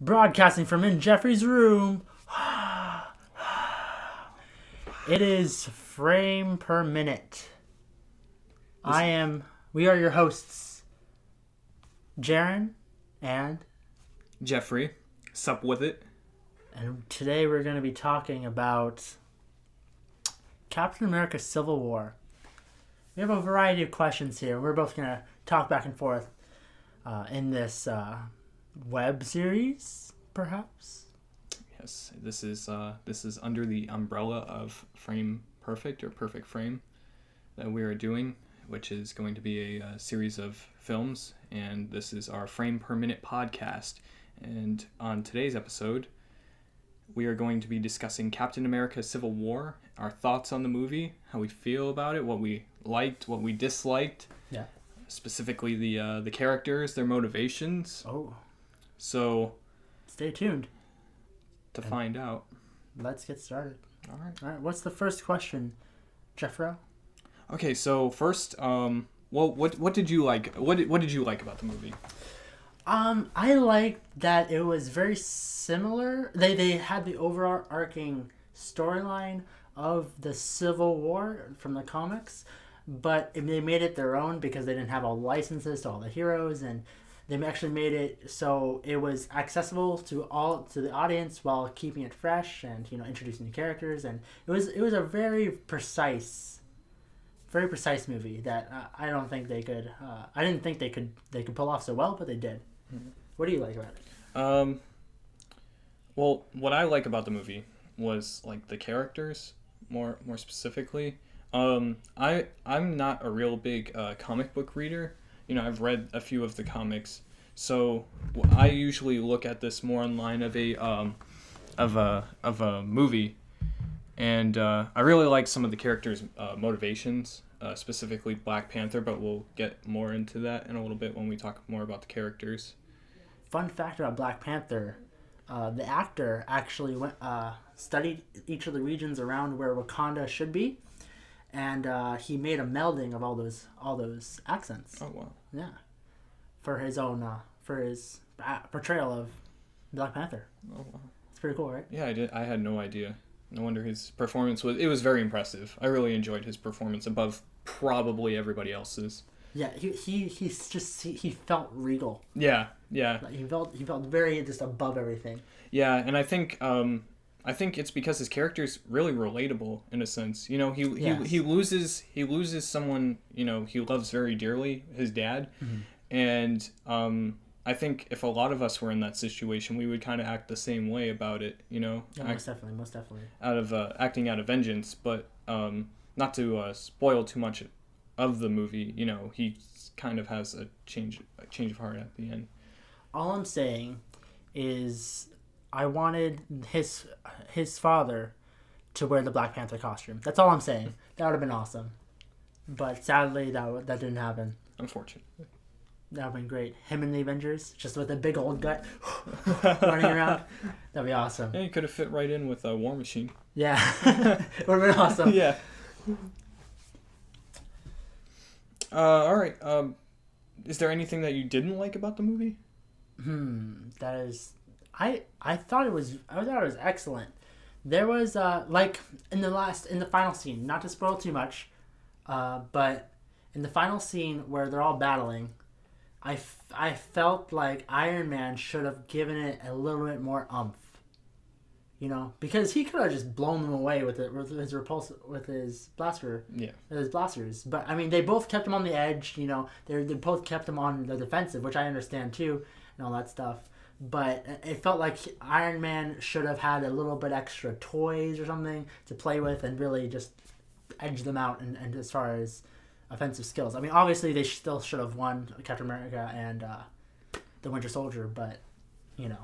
Broadcasting from in Jeffrey's room. It is frame per minute. We are your hosts, Jarynn and Jeffrey, sup with it? today we're going to be talking about Captain America Civil War. We have a variety of questions here. We're both going to talk back and forth in this web series, perhaps. Yes, this is under the umbrella of Frame Perfect or Perfect Frame that we are doing, which is going to be a series of films, and this is our Frame Per Minute podcast. And on today's episode, we are going to be discussing Captain America Civil War, our thoughts on the movie, how we feel about it, what we liked, what we disliked. Yeah. Specifically the characters, their motivations. Oh. So stay tuned to find out. Let's get started. All right. What's the first question, Jeffro? Okay, so first, what did you like? What did you like about the movie? I liked that it was very similar. They had the overarching storyline of the Civil War from the comics, but they made it their own because they didn't have all licenses to all the heroes, and they actually made it so it was accessible to the audience while keeping it fresh and introducing new characters. And it was a very precise movie that I don't think they could. I didn't think they could pull off so well, but they did. Mm-hmm. What do you like about it? Well, what I like about the movie was like the characters more specifically. I'm not a real big comic book reader. I've read a few of the comics, so I usually look at this more in line of a movie, and I really like some of the characters' motivations, specifically Black Panther. But we'll get more into that in a little bit when we talk more about the characters. Fun fact about Black Panther: the actor actually studied each of the regions around where Wakanda should be. And he made a melding of all those accents. Oh wow! Yeah, for his own portrayal of Black Panther. Oh wow! It's pretty cool, right? Yeah, I had no idea. No wonder his performance was very impressive. I really enjoyed his performance above probably everybody else's. Yeah, he felt regal. Yeah. He felt very just above everything. Yeah, and I think it's because his character's really relatable in a sense. He loses someone he loves very dearly, his dad, mm-hmm. and I think if a lot of us were in that situation, we would kind of act the same way about it. Yeah, most definitely. Out of acting out of vengeance, but not to spoil too much of the movie. He kind of has a change of heart at the end. All I'm saying is, I wanted his father to wear the Black Panther costume. That's all I'm saying. That would have been awesome. But sadly, that didn't happen. Unfortunately. That would have been great. Him in the Avengers, just with a big old gut running around. That'd be awesome. Yeah, he could have fit right in with a War Machine. Yeah. It would have been awesome. Yeah. All right. Is there anything that you didn't like about the movie? That is... I thought it was excellent. There was like in the final scene, not to spoil too much, but in the final scene where they're all battling, I felt like Iron Man should have given it a little bit more umph. Because he could have just blown them away with his blaster. Yeah. With his blasters. But I mean, they both kept him on the edge. They both kept him on the defensive, which I understand too, and all that stuff. But it felt like Iron Man should have had a little bit extra toys or something to play with and really just edge them out and as far as offensive skills. I mean, obviously they still should have won Captain America and the Winter Soldier, but Yeah.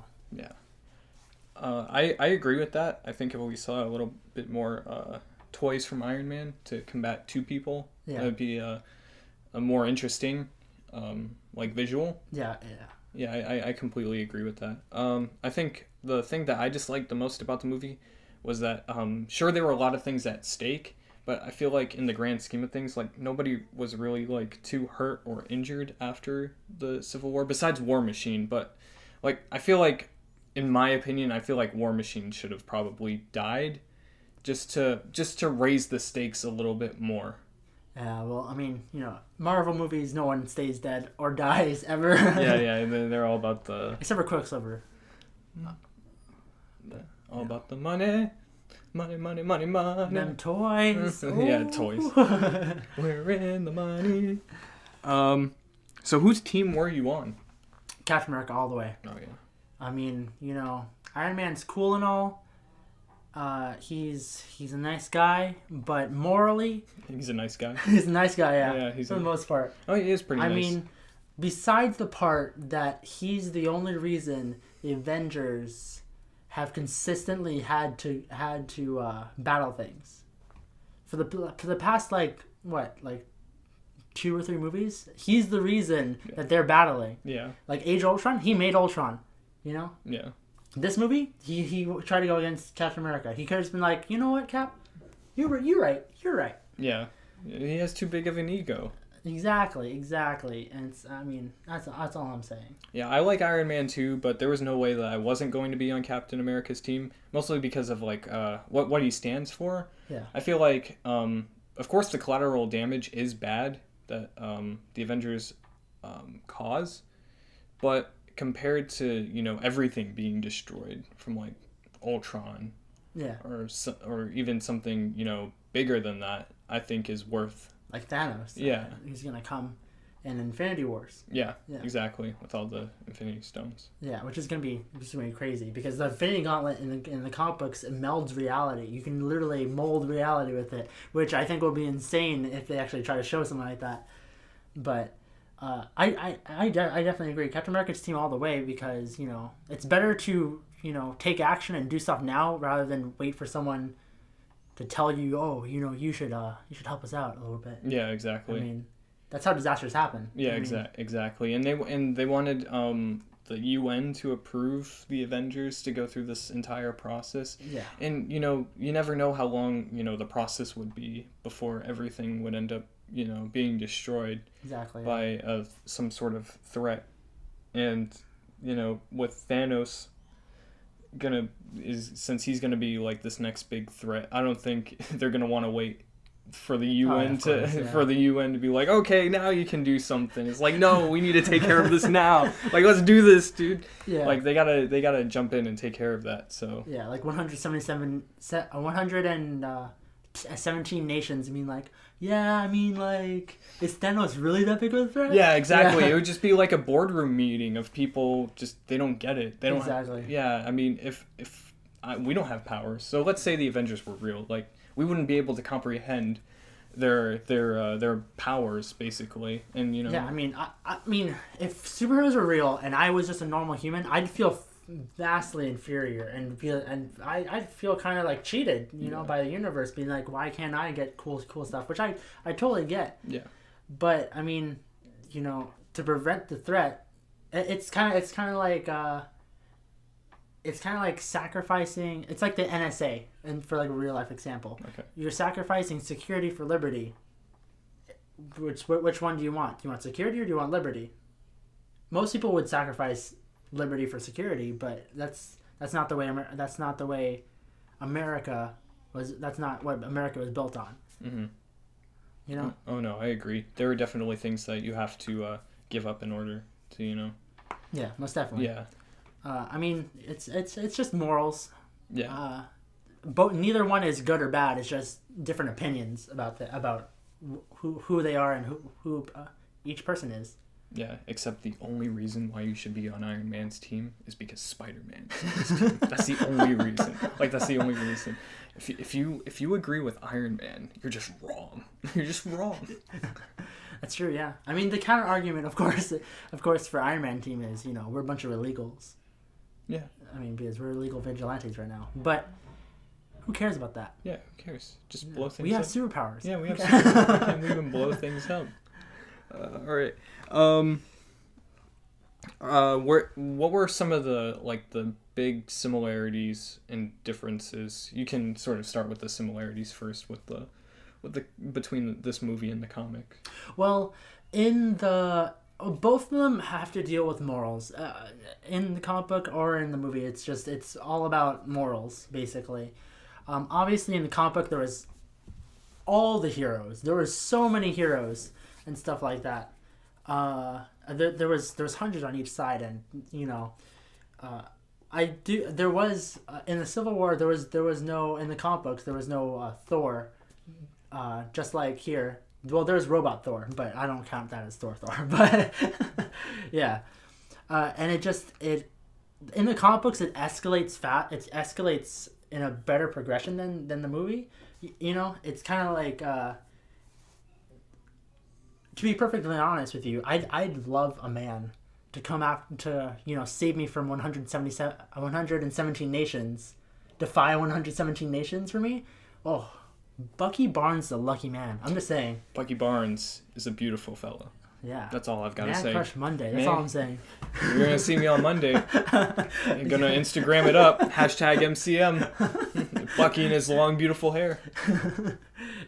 I agree with that. I think if we saw a little bit more toys from Iron Man to combat two people, that would be a more interesting visual. Yeah. Yeah, I completely agree with that. I think the thing that I disliked the most about the movie was that, sure, there were a lot of things at stake, but I feel like in the grand scheme of things, nobody was really, too hurt or injured after the Civil War, besides War Machine. But, I feel like in my opinion, I feel like War Machine should have probably died, just to raise the stakes a little bit more. Yeah, well, I mean, Marvel movies, no one stays dead or dies ever. Yeah, they're all about the... Except for Quicksilver. All about the money. Money. Them toys. Yeah, toys. We're in the money. So whose team were you on? Captain America all the way. Oh, yeah. I mean, Iron Man's cool and all. He's a nice guy, but morally... He's a nice guy. He's a nice guy, yeah. Yeah, for the most part. Oh, he is pretty nice. I mean, besides the part that he's the only reason the Avengers have consistently had to battle things. For the past, 2 or 3 movies, he's the reason that they're battling. Yeah. Like Age of Ultron, he made Ultron, Yeah. This movie, he tried to go against Captain America. He could have just been like, you know what, Cap? You're right. Yeah. He has too big of an ego. Exactly. And that's all I'm saying. Yeah, I like Iron Man too, but there was no way that I wasn't going to be on Captain America's team, mostly because of what he stands for. Yeah. I feel like of course the collateral damage is bad that the Avengers cause, but compared to everything being destroyed from like Ultron, yeah, or even something bigger than that, I think is worth. Like Thanos. Yeah, he's gonna come in Infinity Wars. Yeah, exactly, with all the Infinity Stones. Yeah, which is gonna be crazy because the Infinity Gauntlet in the comic books, it melds reality. You can literally mold reality with it, which I think will be insane if they actually try to show something like that. But I definitely agree. Captain America's team all the way because it's better to take action and do stuff now rather than wait for someone to tell you, you should help us out a little bit. Yeah, exactly. I mean, that's how disasters happen. Yeah, exactly. And they wanted the UN to approve the Avengers to go through this entire process. Yeah. And you never know how long the process would be before everything would end up being destroyed. Exactly. By some sort of threat, and with Thanos since he's gonna be like this next big threat, I don't think they're gonna want to wait for the UN for the UN to be like, okay, now you can do something. It's like, no, we need to take care of this now. Like, let's do this, dude. Yeah. Like they gotta jump in and take care of that. So yeah, like 117 nations. Is Thanos really that big of a threat? Yeah, exactly. Yeah. It would just be like a boardroom meeting of people they don't get it. They don't. Exactly. Yeah, I mean, if we don't have powers, so let's say the Avengers were real, like we wouldn't be able to comprehend their powers basically, and Yeah, I mean, if superheroes were real and I was just a normal human, I'd feel vastly inferior I'd feel kind of like cheated, by the universe, being like, why can't I get cool stuff, which I totally get. Yeah. But I mean, to prevent the threat, it's kind of like sacrificing. It's like the NSA, and for like a real life example, okay, you're sacrificing security for liberty. Which one do you want? Do you want security or do you want liberty? Most people would sacrifice liberty for security, but that's not the way America was. That's not what America was built on. Mm-hmm. Oh no, I agree. There are definitely things that you have to give up in order to Yeah, most definitely. Yeah. I mean, it's just morals. Yeah. But neither one is good or bad. It's just different opinions about who they are and who each person is. Yeah, except the only reason why you should be on Iron Man's team is because Spider-Man is on his team. That's the only reason. That's the only reason. If you agree with Iron Man, you're just wrong. You're just wrong. That's true, yeah. I mean, the counter argument, of course, for Iron Man team is, we're a bunch of illegals. Yeah. I mean, because we're illegal vigilantes right now. But who cares about that? Yeah, who cares? Just blow things up. We have superpowers. Yeah, we have superpowers. We can blow things up. All right. What were some of the big similarities and differences? You can sort of start with the similarities first with the between this movie and the comic. Well, in the both of them have to deal with morals. In the comic book or in the movie, it's all about morals, basically. Obviously, in the comic book, there was all the heroes. There was so many heroes and stuff like that. There was hundreds on each side, and there was in the Civil War there was no, in the comic books there was no Thor, just like here. Well, there's Robot Thor, but I don't count that as Thor. But yeah, and it in the comic books it escalates It escalates in a better progression than the movie. It's kind of like. To be perfectly honest with you, I'd love a man to come out to save me from 117 nations, defy 117 nations for me. Oh, Bucky Barnes, the lucky man. I'm just saying. Bucky Barnes is a beautiful fellow. Yeah. That's all I've got to say. Man Crush Monday. That's all I'm saying. You're going to see me on Monday. You're going to Instagram it up. #MCM. Bucky and his long, beautiful hair.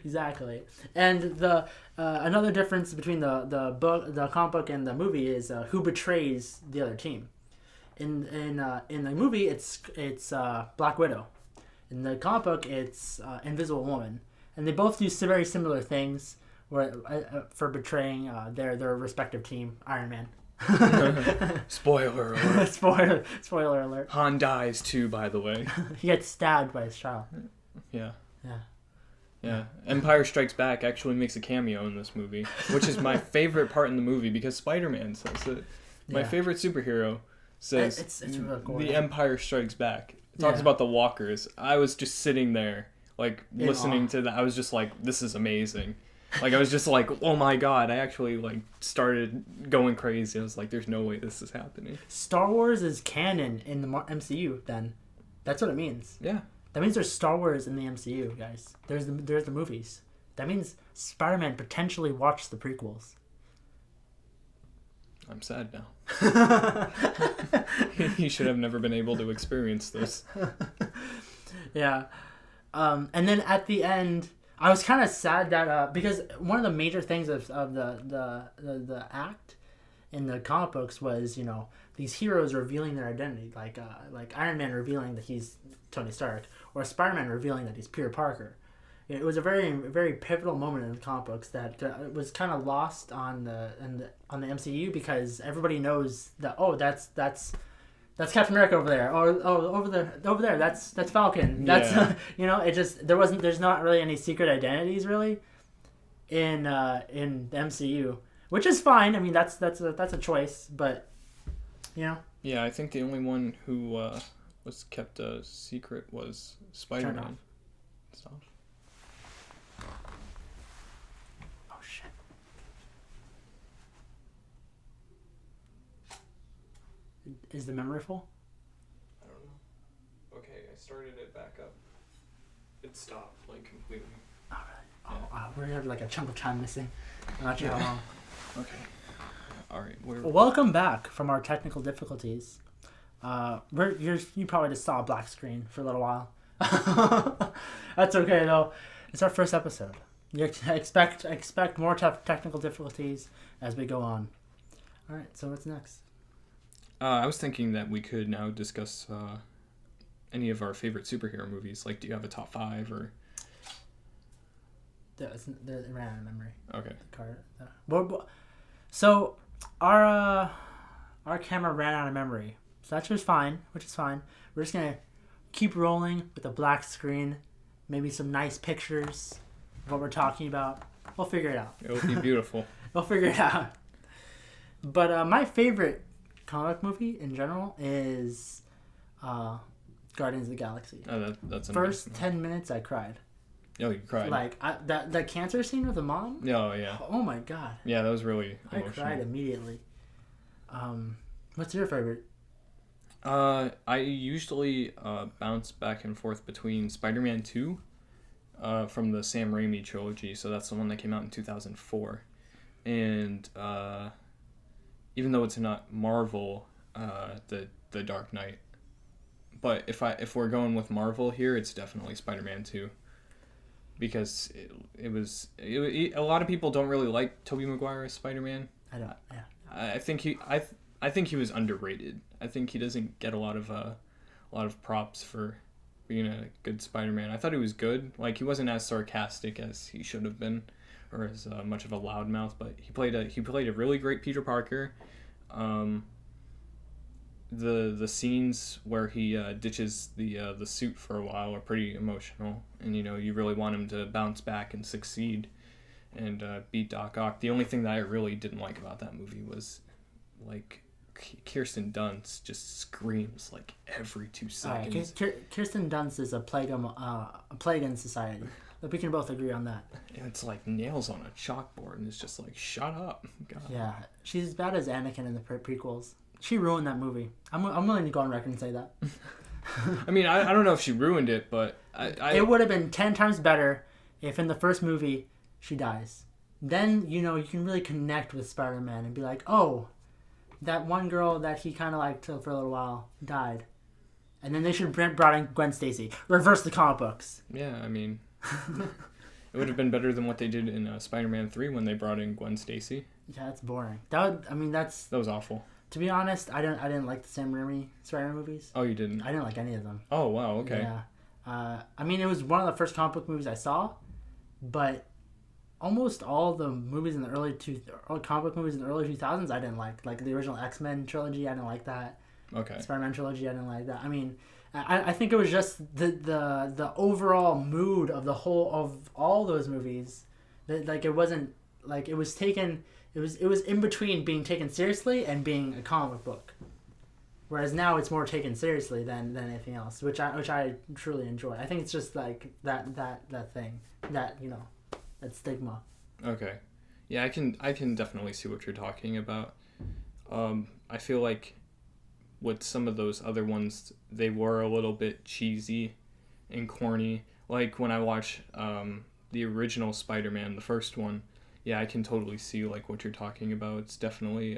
Exactly. And the another difference between the comic book and the movie is who betrays the other team. In the movie, it's Black Widow. In the comic book, it's Invisible Woman, and they both do very similar things for betraying their respective team. Iron Man. Spoiler alert. Spoiler alert. Han dies too, by the way. He gets stabbed by his child. Yeah. Yeah. Yeah. Empire Strikes Back actually makes a cameo in this movie, which is my favorite part in the movie because Spider-Man says it. My favorite superhero says it's really cool, the Empire Strikes Back. It talks about the walkers. I was just sitting there, like, listening to that. I was just like, this is amazing. Like, I was just like, oh my god. I actually, like, started going crazy. I was like, there's no way this is happening. Star Wars is canon in the MCU, then. That's what it means. Yeah. That means there's Star Wars in the MCU, guys. There's the movies. That means Spider-Man potentially watched the prequels. I'm sad now. He should have never been able to experience this. Yeah. And then at the end, I was kind of sad that because one of the major things of the act in the comic books was these heroes revealing their identity, like Iron Man revealing that he's Tony Stark, or Spider-Man revealing that he's Peter Parker. It was a very, very pivotal moment in the comic books that was kind of lost on the MCU because everybody knows that that's Captain America over there, or over there that's Falcon. That's there's not really any secret identities really in the MCU, which is fine. I mean that's a choice, but Yeah, I think the only one who was kept a secret was Spider-Man. Stop. Oh shit. Is the memory full? I don't know. Okay, I started it back up. It stopped, like, completely. Oh, really? Yeah. Oh, we have like a chunk of time missing. I'm not sure how long. Okay. Alright, welcome back from our technical difficulties. You probably just saw a black screen for a little while. That's okay though. It's our first episode. You expect more technical difficulties as we go on. All right, so what's next? I was thinking that we could now discuss any of our favorite superhero movies. Like, do you have a top 5 or? It ran out of memory. Okay. So our camera ran out of memory. So that's just fine, which is fine. We're just going to keep rolling with a black screen, maybe some nice pictures of what we're talking about. We'll figure it out. It'll be beautiful. We'll figure it out. But my favorite comic movie in general is Guardians of the Galaxy. Oh, that's amazing. First 10 minutes I cried. Oh, you cried? Like, that cancer scene with the mom? Oh, yeah. Oh, my God. Yeah, that was really emotional. I cried immediately. What's your favorite? I usually bounce back and forth between Spider-Man 2 from the Sam Raimi trilogy, so that's the one that came out in 2004. And even though it's not Marvel, the Dark Knight. But if we're going with Marvel here, it's definitely Spider-Man 2. Because a lot of people don't really like Tobey Maguire as Spider-Man. I don't, yeah. I think I think he was underrated. I think he doesn't get a lot of props for being a good Spider-Man. I thought he was good. Like, he wasn't as sarcastic as he should have been, or as much of a loudmouth. But he played a really great Peter Parker. The scenes where he ditches the suit for a while are pretty emotional, and you really want him to bounce back and succeed, and beat Doc Ock. The only thing that I really didn't like about that movie was, like, Kirsten Dunst just screams like every 2 seconds. Kirsten Dunst is a plague in society. We can both agree on that. And it's like nails on a chalkboard, and it's just like, shut up. God. Yeah, she's as bad as Anakin in the prequels. She ruined that movie. I'm willing to go on record and say that. I mean, I don't know if she ruined it, but it would have been 10 times better if in the first movie she dies. Then, you can really connect with Spider-Man and be like, oh, that one girl that he kind of liked for a little while died. And then they should have brought in Gwen Stacy. Reverse the comic books. Yeah, I mean, it would have been better than what they did in Spider-Man 3 when they brought in Gwen Stacy. Yeah, that's boring. That was awful. To be honest, I didn't like the Sam Raimi Spider-Man movies. Oh, you didn't? I didn't like any of them. Oh, wow, okay. Yeah. I mean, it was one of the first comic book movies I saw, but almost all the movies in the comic book movies in the early 2000s I didn't like. Like the original X-Men trilogy, I didn't like that. Okay. Spider-Man trilogy, I didn't like that. I mean, I think it was just the overall mood of all those movies. That, like, it wasn't like it was taken. It was in between being taken seriously and being a comic book. Whereas now it's more taken seriously than anything else, which I truly enjoy. I think it's just like that thing, that stigma. Okay. Yeah, I can definitely see what you're talking about. I feel like with some of those other ones, they were a little bit cheesy and corny. Like when I watch the original Spider-Man, the first one, yeah, I can totally see like what you're talking about. It's definitely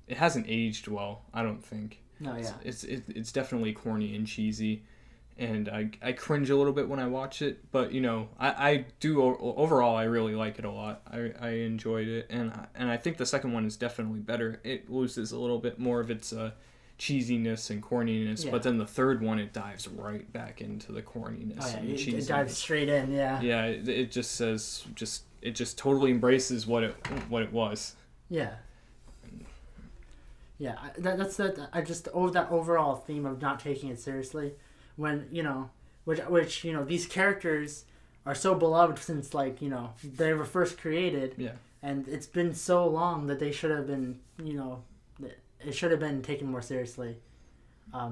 it hasn't aged well, I don't think. No, yeah. It's definitely corny and cheesy, and I cringe a little bit when I watch it, but I do overall I really like it a lot. I enjoyed it, and I think the second one is definitely better. It loses a little bit more of its cheesiness and corniness, yeah. But then the third one, it dives right back into the corniness and cheesiness. It dives straight in, yeah. Yeah, it just says it just totally embraces what it was. Yeah. Yeah, that's that. I just that overall theme of not taking it seriously, when which these characters are so beloved since they were first created. Yeah. And it's been so long that they should have been it should have been taken more seriously,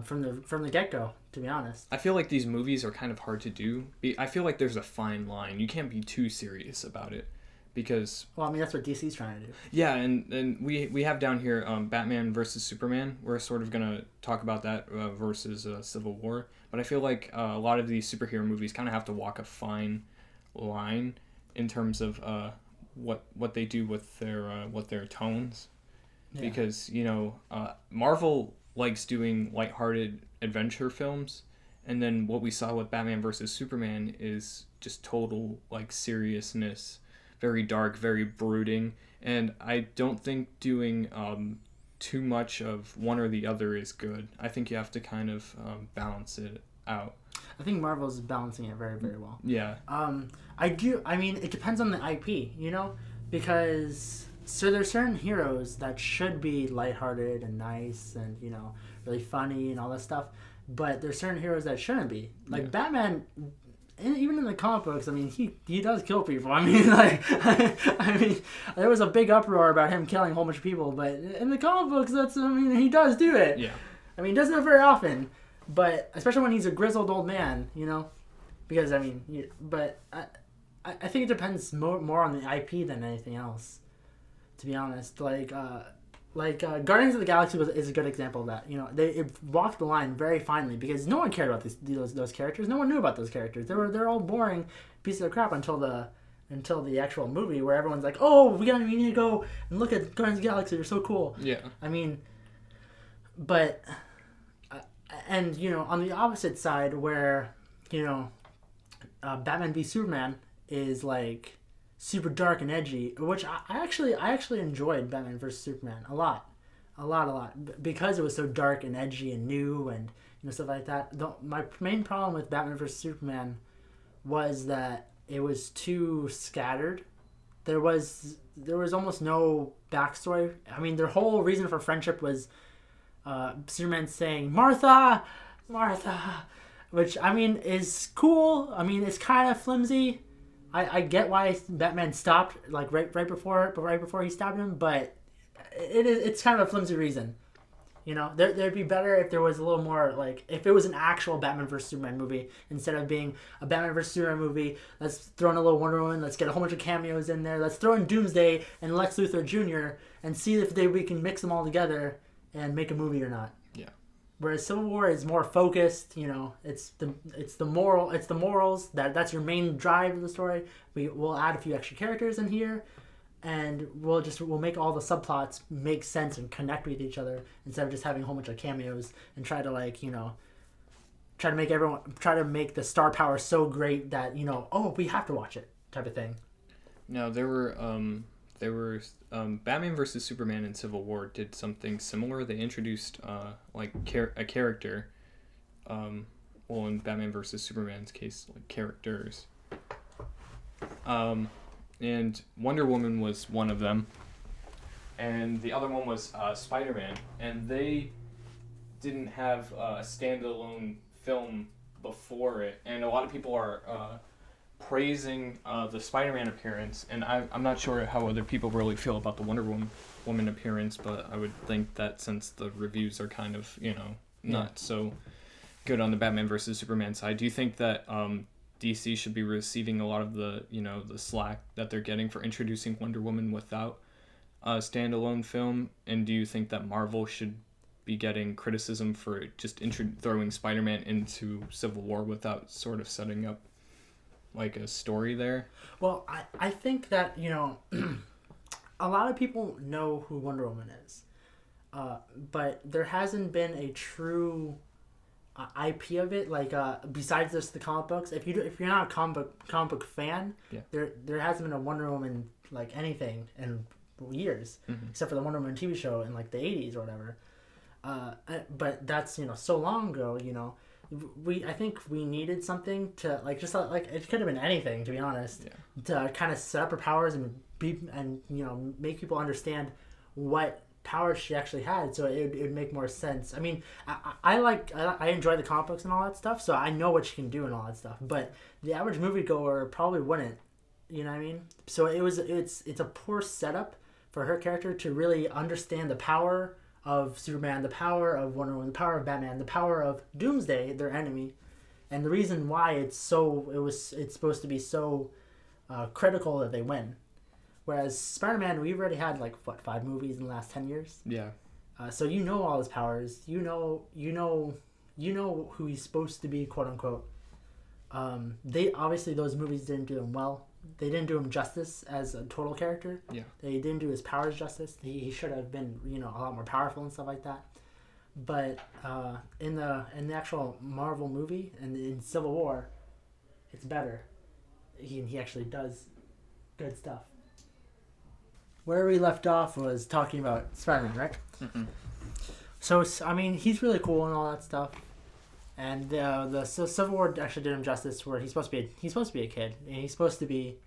from the get-go. To be honest, I feel like these movies are kind of hard to do. I feel like there's a fine line. You can't be too serious about it. Because, well, I mean, that's what DC's trying to do. Yeah, and we have down here Batman versus Superman. We're sort of going to talk about that versus Civil War. But I feel like a lot of these superhero movies kind of have to walk a fine line in terms of what they do with their tones. Yeah. Because, Marvel likes doing lighthearted adventure films. And then what we saw with Batman versus Superman is just total, seriousness. Very dark, very brooding, and I don't think doing too much of one or the other is good. I think you have to kind of balance it out. I think Marvel's balancing it very, very well. Yeah. I do. I mean, it depends on the IP, because there's certain heroes that should be lighthearted and nice and really funny and all that stuff, but there's certain heroes that shouldn't be. Like Batman. And even in the comic books, I mean, he does kill people. I mean, there was a big uproar about him killing a whole bunch of people, but in the comic books, he does do it. Yeah. I mean, he doesn't do it very often, but especially when he's a grizzled old man, because I think it depends more on the IP than anything else, to be honest. Guardians of the Galaxy is a good example of that. It walked the line very finely because no one cared about those characters. No one knew about those characters. They're all boring pieces of crap until the actual movie where everyone's like, oh, we need to go and look at Guardians of the Galaxy. They're so cool. Yeah. I mean, but and on the opposite side where Batman v Superman is super dark and edgy, which I actually enjoyed Batman vs Superman a lot, because it was so dark and edgy and new and stuff like that. My main problem with Batman vs Superman was that it was too scattered. There was almost no backstory. I mean, their whole reason for friendship was Superman saying Martha, Martha, which I mean is cool. I mean, it's kind of flimsy. I get why Batman stopped like right before he stabbed him, but it's kind of a flimsy reason. There'd be better if there was a little more, like, if it was an actual Batman vs Superman movie instead of being a Batman vs Superman movie. Let's throw in a little Wonder Woman. Let's get a whole bunch of cameos in there. Let's throw in Doomsday and Lex Luthor Jr. and see if we can mix them all together and make a movie or not. Yeah. Whereas Civil War is more focused. It's the morals that's your main drive of the story. We'll add a few extra characters in here. And we'll make all the subplots make sense and connect with each other instead of just having a whole bunch of cameos and try to make the star power so great that we have to watch it type of thing. Now there were Batman versus Superman and Civil War did something similar. They introduced a character. In Batman versus Superman's case, like characters. And Wonder Woman was one of them, and the other one was Spider-Man, and they didn't have a standalone film before it, and a lot of people are praising the Spider-Man appearance, and I'm not sure how other people really feel about the Wonder Woman appearance, but I would think that since the reviews are kind of, not so good on the Batman versus Superman side, do you think that DC should be receiving a lot of the slack that they're getting for introducing Wonder Woman without a standalone film? And do you think that Marvel should be getting criticism for just throwing Spider-Man into Civil War without sort of setting up like a story there? Well, I think that a lot of people know who Wonder Woman is, but there hasn't been a true IP of it, like besides just the comic books. If you're not a comic book fan, there hasn't been a Wonder Woman like anything in years, except for the Wonder Woman TV show in like the 80s or whatever. But that's so long ago. I think we needed something to like just like it could have been anything, to be honest, to kind of set up her powers and make people understand what powers she actually had, so it would make more sense. I mean, I enjoy the comic books and all that stuff, so I know what she can do and all that stuff, but the average moviegoer probably wouldn't. You know what I mean? So it's a poor setup for her character to really understand the power of Superman, the power of Wonder Woman, the power of Batman, the power of Doomsday, their enemy, and the reason why it's supposed to be so critical that they win. Whereas Spider-Man, we've already had 5 movies in the last 10 years. Yeah. So all his powers. You know who he's supposed to be, quote unquote. They obviously, those movies didn't do him well. They didn't do him justice as a total character. Yeah. They didn't do his powers justice. He should have been a lot more powerful and stuff like that. But in the actual Marvel movie and in Civil War, it's better. He actually does good stuff. Where we left off was talking about Spider-Man, right? Mm-hmm. So, I mean, he's really cool and all that stuff. And the Civil War actually did him justice, where he's supposed to be a kid, and he's supposed to be,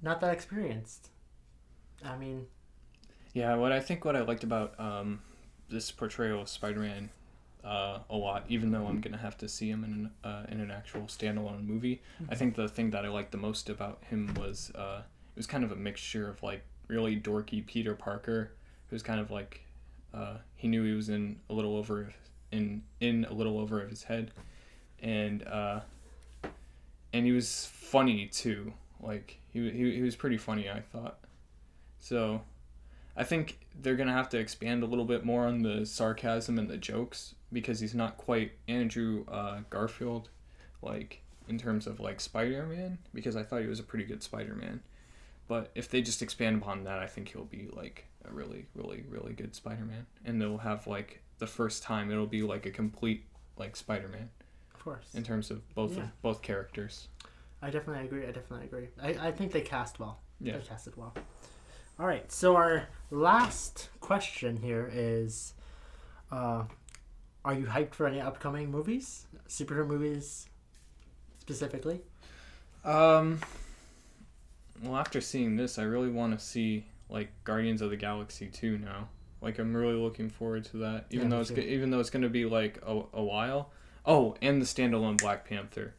not that experienced. I mean, yeah. What I liked about this portrayal of Spider-Man a lot, even though I'm gonna have to see him in an actual standalone movie. I think the thing that I liked the most about him was it was kind of a mixture of like really dorky Peter Parker, who's kind of like he knew he was in a little over of his head, and he was funny too. Like he was pretty funny, I thought. So I think they're gonna have to expand a little bit more on the sarcasm and the jokes, because he's not quite Andrew Garfield, like in terms of like Spider-Man, because I thought he was a pretty good Spider-Man. But if they just expand upon that, I think he'll be like a really, really, really good Spider-Man, and they'll have like the first time it'll be like a complete like Spider-Man. Of course. In terms of both characters. I definitely agree. I think they cast well. Yeah. They casted well. All right. So our last question here is, are you hyped for any upcoming movies? Superhero movies, specifically? Well, after seeing this, I really want to see like Guardians of the Galaxy 2 now. Like I'm really looking forward to that, even though it's going to be like a while. Oh, and the standalone Black Panther.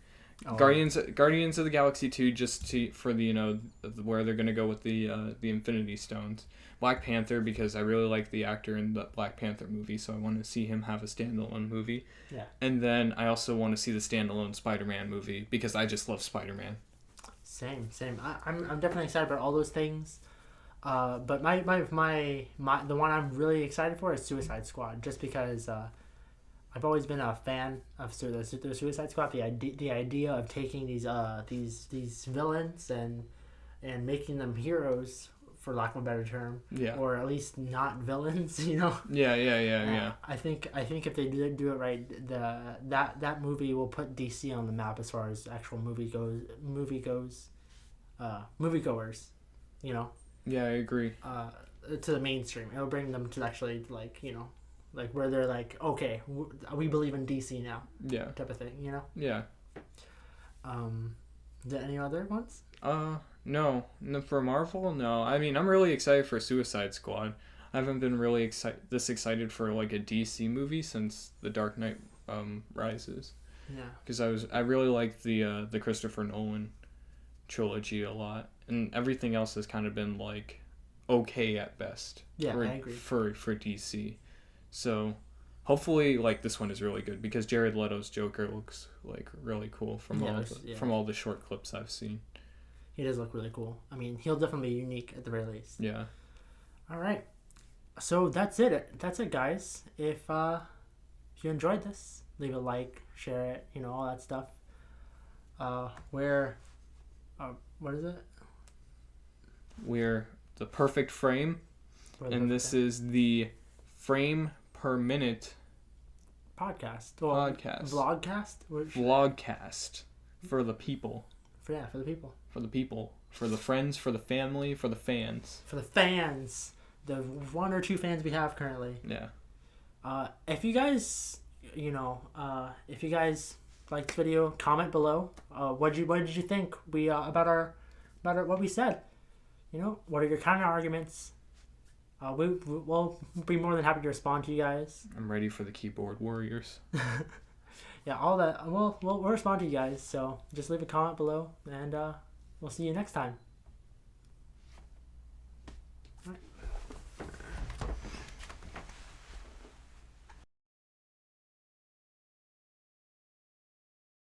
Oh, Guardians of the Galaxy 2 for the where they're going to go with the Infinity Stones. Black Panther because I really like the actor in the Black Panther movie, so I want to see him have a standalone movie. Yeah. And then I also want to see the standalone Spider-Man movie because I just love Spider-Man. Same. I'm definitely excited about all those things. But my the one I'm really excited for is Suicide Squad, just because I've always been a fan of the Suicide Squad. The idea of taking these villains and making them heroes, for lack of a better term, Yeah. or at least not villains, you know. Yeah. I think if they do it right, that movie will put DC on the map as far as actual moviegoers, you know. Yeah, I agree. To the mainstream, it'll bring them to actually like where they're like, okay, we believe in DC now, Yeah. type of thing, you know. Yeah. Is there any other ones? No, for Marvel, no. I mean, I'm really excited for Suicide Squad. I haven't been really this excited for like a DC movie since The Dark Knight Rises. Yeah. Because I really like the Christopher Nolan trilogy a lot, and everything else has kind of been like okay at best. Yeah, I agree. For DC, so hopefully like this one is really good because Jared Leto's Joker looks like really cool from all the short clips I've seen. He does look really cool. I mean, he'll definitely be unique at the very least. Yeah. All right. So that's it. That's it, guys. If you enjoyed this, leave a like, share it, all that stuff. What is it? We're the Perfect Frame, and this is the Frame Per Minute podcast. Vlogcast for the people. For the people. For the people. For the friends, for the family, for the fans. For the fans. The 1 or 2 fans we have currently. Yeah. If you guys, liked the video, comment below. What did you think about what we said? What are your counter arguments? We'll be more than happy to respond to you guys. I'm ready for the keyboard warriors. Yeah, all that. We'll respond to you guys. So just leave a comment below, and we'll see you next time.